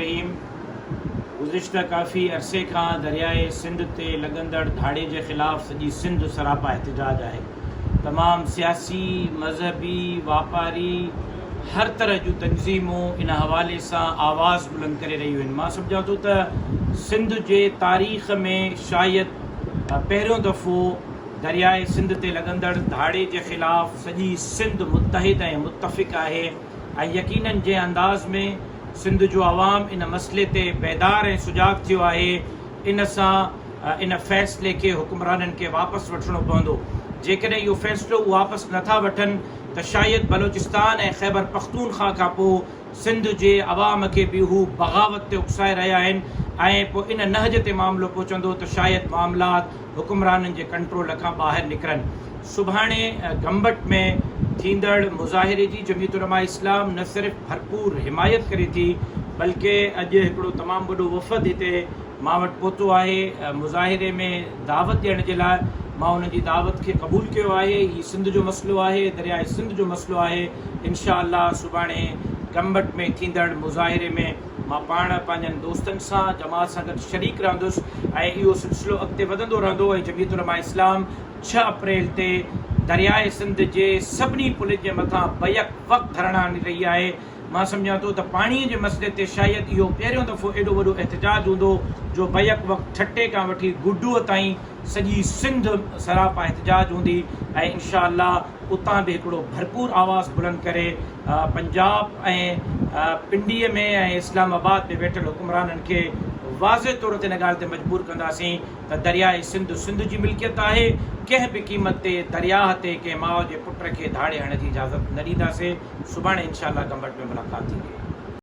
रहीम। गुज़िश्ता काफ़ी अरसे खां दरियाए सिंध ते लॻंदड़ धाड़े जे ख़िलाफ़ सॼी सिंध सरापा एहतजाज आहे। तमामु सियासी, मज़हबी, वापारी, हर तरह जूं तंज़ीमूं इन हवाले सां आवाज़ बुलंद करे रहियूं आहिनि। मां सम्झां थो त सिंध जे तारीख़ में शायदि पहिरियों दफ़ो दरियाए सिंध ते लॻंदड़ धाड़े जे ख़िलाफ़ सॼी सिंध मुतहिद ऐं मुतफ़िक़ आहे ऐं यकीनन जे अंदाज़ में सिंध जो अवाम इन मसइले ते बेदार ऐं सुजाग थियो आहे। इन सां इन फ़ैसिले खे हुक्मराननि खे वापसि वठिणो पवंदो। जेकॾहिं इहो फ़ैसिलो वापसि नथा वठनि त शायदि बलोचिस्तान ऐं ख़ैबर पख्तूनख्वा खां पोइ सिंध जे अवाम खे बि हू बग़ावत ते उकसाए रहिया आहिनि ऐं पोइ इन नहज ते मामिलो पहुचंदो त शायदि मामलात हुक्मराननि जे कंट्रोल खां ॿाहिरि निकिरनि। सुभाणे गंबट में थींदड़ मुज़ाहिरे जी जमीयत उलमा इस्लाम न सिर्फ़ु भरपूर हिमायत करे थी बल्कि अॼु हिकिड़ो तमामु वॾो वफ़द हिते मां वटि पहुतो आहे मुज़ाहिरे में दावत ॾियण जे लाइ। मां उन जी दावत खे क़बूल कयो आहे। हीउ सिंध जो मसइलो आहे, दरियाए सिंध जो मसइलो आहे। इंशा अल्लाह सुभाणे गंबट में थींदड़ मुज़ाहिरे में मां पाण पंहिंजनि दोस्तनि सां जमात सां गॾु शरीक रहंदुसि ऐं इहो सिलसिलो अॻिते वधंदो रहंदो। ऐं जमीयत उलमा इस्लाम 6 अप्रैल ते दरियाए सिंध जे सभिनी पुलिस जे मथां बैक वक़्तु धरणा हणी रही आहे। मां सम्झां थो त पाणीअ जे मसइले ते शायदि इहो पहिरियों दफ़ो एॾो वॾो एहतजाज हूंदो जो बैक वक़्तु छटे खां वठी गुडूअ ताईं सॼी सिंध सरापा एहतजाज हूंदी ऐं इंशा अल्लाह उतां बि हिकिड़ो भरपूर आवाज़ बुलंद करे पंजाब ऐं पिंडीअ में ऐं इस्लामाबाद में वेठल हुक्मराननि खे वाज़े तौर ते इन ॻाल्हि ते मजबूर कंदासीं त दरियाए सिंध सिंध जी मिल्कियत आहे। कंहिं बि क़ीमत ते दरियाह ते कंहिं माउ जे पुट खे धाड़े हणण जी इजाज़त न ॾींदासीं। सुभाणे इंशा अल्लाह गंबट में मुलाक़ात थींदी।